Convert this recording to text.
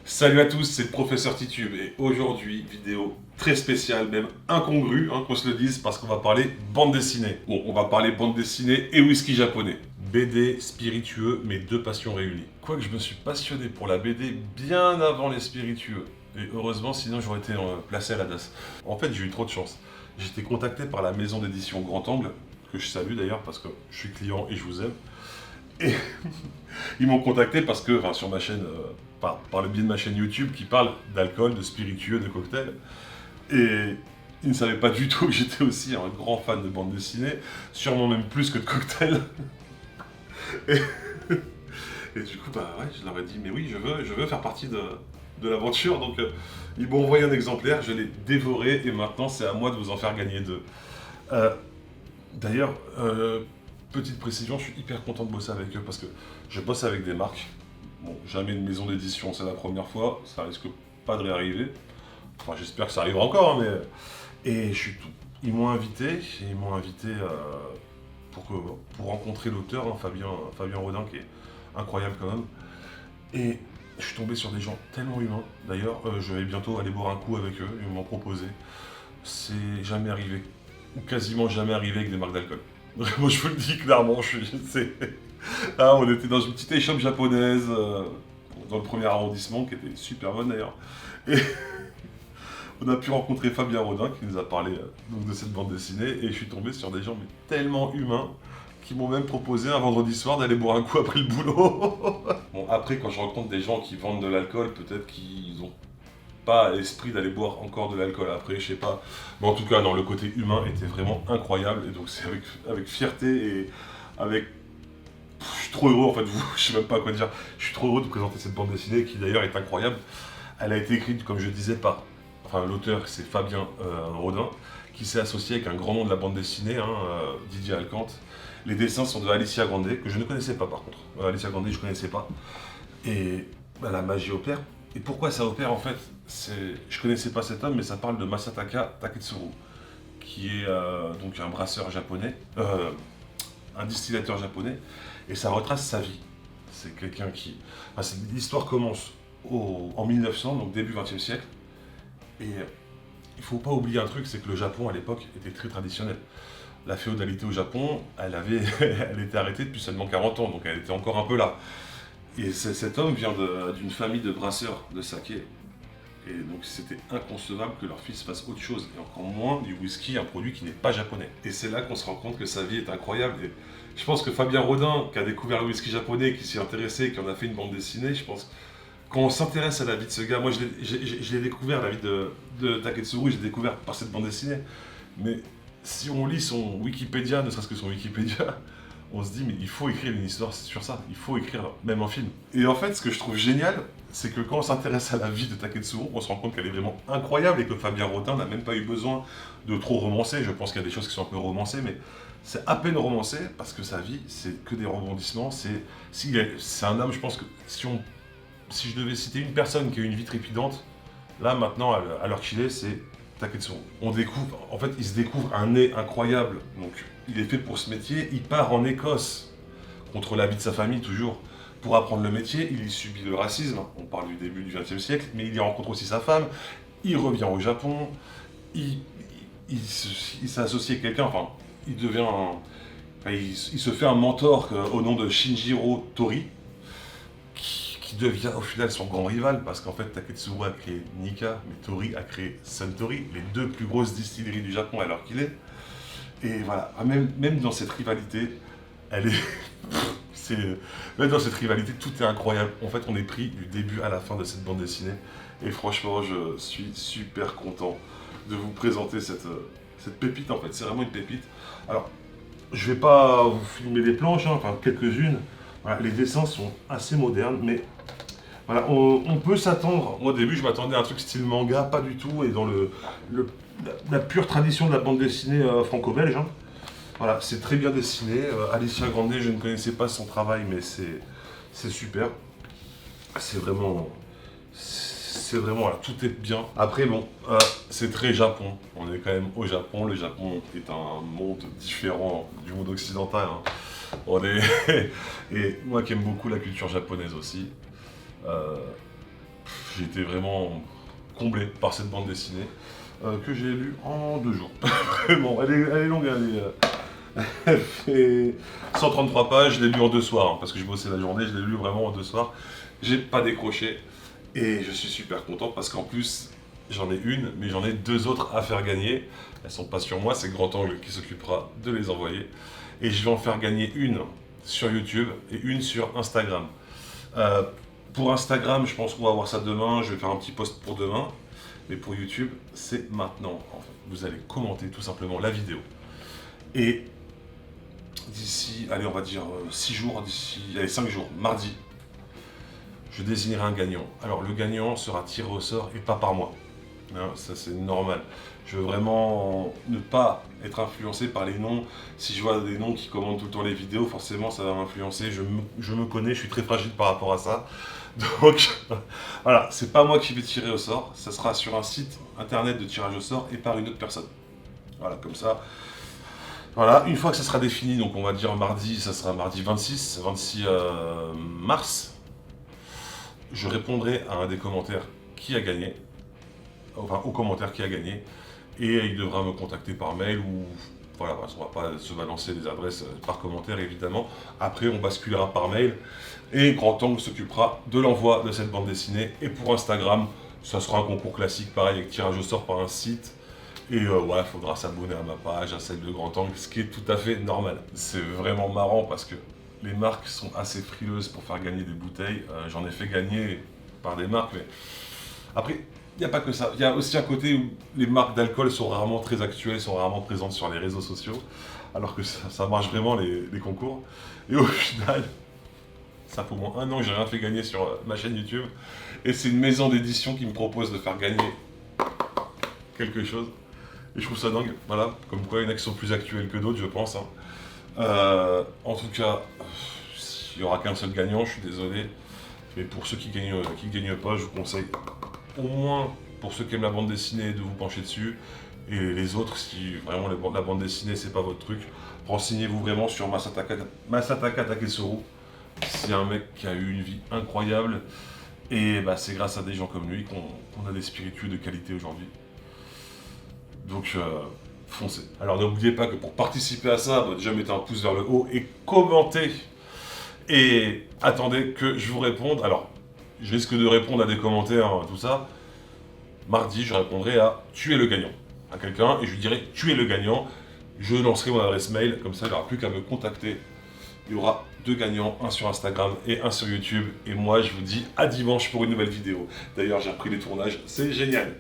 Salut à tous, c'est le professeur Titube et aujourd'hui, vidéo très spéciale, même incongrue, qu'on se le dise, parce qu'on va parler bande dessinée. Bon, on va parler bande dessinée et whisky japonais. BD, spiritueux, mes deux passions réunies. Quoique je me suis passionné pour la BD bien avant les spiritueux. Et heureusement, sinon j'aurais été placé à la DAS. En fait, j'ai eu trop de chance. J'ai été contacté par la maison d'édition Grand Angle, que je salue d'ailleurs parce que je suis client et je vous aime. Et ils m'ont contacté parce que, enfin, sur ma chaîne, par le biais de ma chaîne YouTube, qui parle d'alcool, de spiritueux, de cocktails. Et ils ne savaient pas du tout que j'étais aussi un grand fan de bande dessinée, sûrement même plus que de cocktails. Et, et du coup, bah ouais, je leur ai dit, mais oui, je veux faire partie de l'aventure. Donc, ils m'ont envoyé un exemplaire, je l'ai dévoré, et maintenant, c'est à moi de vous en faire gagner deux. Euh, D'ailleurs, petite précision, je suis hyper content de bosser avec eux parce que je bosse avec des marques. Bon, jamais une maison d'édition, c'est la première fois, ça risque pas de réarriver. Enfin, j'espère que ça arrivera encore, mais. Et je suis tout. Ils m'ont invité pour rencontrer l'auteur, Fabien Rodin, qui est incroyable quand même. Et je suis tombé sur des gens tellement humains. D'ailleurs, je vais bientôt aller boire un coup avec eux, ils m'ont proposé. C'est jamais arrivé, ou quasiment jamais arrivé avec des marques d'alcool. Vraiment, je vous le dis clairement, on était dans une petite échoppe japonaise, dans le premier arrondissement, qui était super bonne d'ailleurs. Et on a pu rencontrer Fabien Rodin, qui nous a parlé donc de cette bande dessinée, et je suis tombé sur des gens mais tellement humains, qui m'ont même proposé un vendredi soir d'aller boire un coup après le boulot. Bon, après, quand je rencontre des gens qui vendent de l'alcool, peut-être qu'ils ont pas l'esprit d'aller boire encore de l'alcool après, je sais pas. Mais en tout cas, non, le côté humain était vraiment incroyable. Et donc, c'est avec fierté et avec. Je suis trop heureux, en fait, je sais même pas quoi dire. Je suis trop heureux de présenter cette bande dessinée qui d'ailleurs est incroyable. Elle a été écrite, comme je disais, par. Enfin, l'auteur, c'est Fabien Rodin, qui s'est associé avec un grand nom de la bande dessinée, Didier Alcante. Les dessins sont de Alicia Grandet, que je ne connaissais pas par contre. Alicia Grandet, je connaissais pas. Et bah, la magie opère. Et pourquoi ça opère en fait Je connaissais pas cet homme, mais ça parle de Masataka Taketsuru, qui est donc un brasseur japonais, un distillateur japonais, et ça retrace sa vie. C'est quelqu'un qui. Enfin, l'histoire commence en 1900, donc début 20e siècle, et il faut pas oublier un truc, c'est que le Japon à l'époque était très traditionnel. La féodalité au Japon, elle était arrêtée depuis seulement 40 ans, donc elle était encore un peu là. Et cet homme vient d'une famille de brasseurs de saké. Et donc c'était inconcevable que leur fils fasse autre chose, et encore moins du whisky, un produit qui n'est pas japonais. Et c'est là qu'on se rend compte que sa vie est incroyable. Et je pense que Fabien Rodin, qui a découvert le whisky japonais, qui s'y intéressait, qui en a fait une bande dessinée, je pense quand on s'intéresse à la vie de ce gars, moi je l'ai découvert, la vie de Taketsuru, je l'ai découvert par cette bande dessinée. Mais si on lit son Wikipédia, ne serait-ce que son Wikipédia, on se dit mais il faut écrire une histoire sur ça, il faut écrire même un film. Et en fait, ce que je trouve génial, c'est que quand on s'intéresse à la vie de Taketsuru, on se rend compte qu'elle est vraiment incroyable et que Fabien Rodin n'a même pas eu besoin de trop romancer. Je pense qu'il y a des choses qui sont un peu romancées, mais c'est à peine romancé parce que sa vie, c'est que des rebondissements. C'est un homme, je pense que si je devais citer une personne qui a une vie trépidante, là maintenant, à l'heure qu'il est, c'est Taketsuru. En fait, il se découvre un nez incroyable. Donc, il est fait pour ce métier. Il part en Écosse, contre l'avis de sa famille toujours, pour apprendre le métier. Il y subit le racisme. On parle du début du XXe siècle, mais il y rencontre aussi sa femme. Il revient au Japon. Il s'associe avec quelqu'un. Enfin, il se fait un mentor au nom de Shinjiro Tori, qui devient au final son grand rival, parce qu'en fait Taketsuru a créé Nikka, mais Tori a créé Suntory, les deux plus grosses distilleries du Japon à l'heure qu'il est. Et voilà, même dans cette rivalité, elle est. Même dans cette rivalité, tout est incroyable. En fait, on est pris du début à la fin de cette bande dessinée. Et franchement, je suis super content de vous présenter cette pépite, en fait. C'est vraiment une pépite. Alors, je vais pas vous filmer les planches, enfin quelques-unes. Voilà, les dessins sont assez modernes, mais voilà, on peut s'attendre. Moi, au début, je m'attendais à un truc style manga, pas du tout, et dans la pure tradition de la bande dessinée franco-belge. Voilà, c'est très bien dessiné. Alicia Grandet, je ne connaissais pas son travail, mais c'est super. C'est vraiment. Voilà, tout est bien. Après, bon, c'est très Japon. On est quand même au Japon. Le Japon est un monde différent du monde occidental. On est. Et moi qui aime beaucoup la culture japonaise aussi, J'ai été vraiment comblé par cette bande dessinée que j'ai lue en 2 jours. Vraiment, elle est longue, elle fait 133 pages, je l'ai lu en 2 soirs, hein, parce que je bossais la journée, je l'ai lu vraiment en 2 soirs. J'ai pas décroché et je suis super content parce qu'en plus, j'en ai une, mais j'en ai 2 autres à faire gagner. Elles sont pas sur moi, c'est Grand Angle qui s'occupera de les envoyer. Et je vais en faire gagner une sur YouTube et une sur Instagram. Pour Instagram, je pense qu'on va voir ça demain, je vais faire un petit post pour demain. Mais pour YouTube, c'est maintenant. En fait, vous allez commenter tout simplement la vidéo. Et d'ici, allez, on va dire 6 jours, allez, 5 jours, mardi, je désignerai un gagnant. Alors, le gagnant sera tiré au sort et pas par moi. Hein, ça, c'est normal. Je veux vraiment ne pas être influencé par les noms. Si je vois des noms qui commandent tout le temps les vidéos, forcément, ça va m'influencer. Je me connais, je suis très fragile par rapport à ça. Donc, voilà, c'est pas moi qui vais tirer au sort. Ça sera sur un site internet de tirage au sort et par une autre personne. Voilà, comme ça. Voilà, une fois que ça sera défini, donc on va dire mardi, ça sera mardi 26 mars, je répondrai à un des commentaires qui a gagné, enfin au commentaire qui a gagné, et il devra me contacter par mail ou voilà, parce qu'on va pas se balancer les adresses par commentaire évidemment. Après on basculera par mail et Grand Angle s'occupera de l'envoi de cette bande dessinée. Et pour Instagram, ça sera un concours classique pareil avec tirage au sort par un site. Et ouais, il faudra s'abonner à ma page, à celle de Grand Angle, ce qui est tout à fait normal. C'est vraiment marrant parce que les marques sont assez frileuses pour faire gagner des bouteilles. J'en ai fait gagner par des marques, mais après, il n'y a pas que ça. Il y a aussi un côté où les marques d'alcool sont rarement très actuelles, sont rarement présentes sur les réseaux sociaux, alors que ça marche vraiment les concours. Et au final, ça fait au moins 1 an que j'ai rien fait gagner sur ma chaîne YouTube. Et c'est une maison d'édition qui me propose de faire gagner quelque chose. Et je trouve ça dingue, voilà, comme quoi il y en a qui sont plus actuels que d'autres, je pense. Hein. En tout cas, il n'y aura qu'un seul gagnant, je suis désolé. Mais pour ceux qui gagnent pas, je vous conseille, au moins pour ceux qui aiment la bande dessinée, de vous pencher dessus. Et les autres, si vraiment la bande dessinée, c'est pas votre truc, renseignez-vous vraiment sur Masataka Takesoru. C'est un mec qui a eu une vie incroyable. Et bah, c'est grâce à des gens comme lui qu'on a des spiritueux de qualité aujourd'hui. Donc, foncez. Alors, n'oubliez pas que pour participer à ça, déjà mettez un pouce vers le haut et commentez. Et attendez que je vous réponde. Alors, je risque de répondre à des commentaires, tout ça. Mardi, je répondrai à « Tu es le gagnant » à quelqu'un et je lui dirai « Tu es le gagnant ». Je lancerai mon adresse mail, comme ça, il n'y aura plus qu'à me contacter. Il y aura 2 gagnants, un sur Instagram et un sur YouTube. Et moi, je vous dis à dimanche pour une nouvelle vidéo. D'ailleurs, j'ai repris les tournages, c'est génial.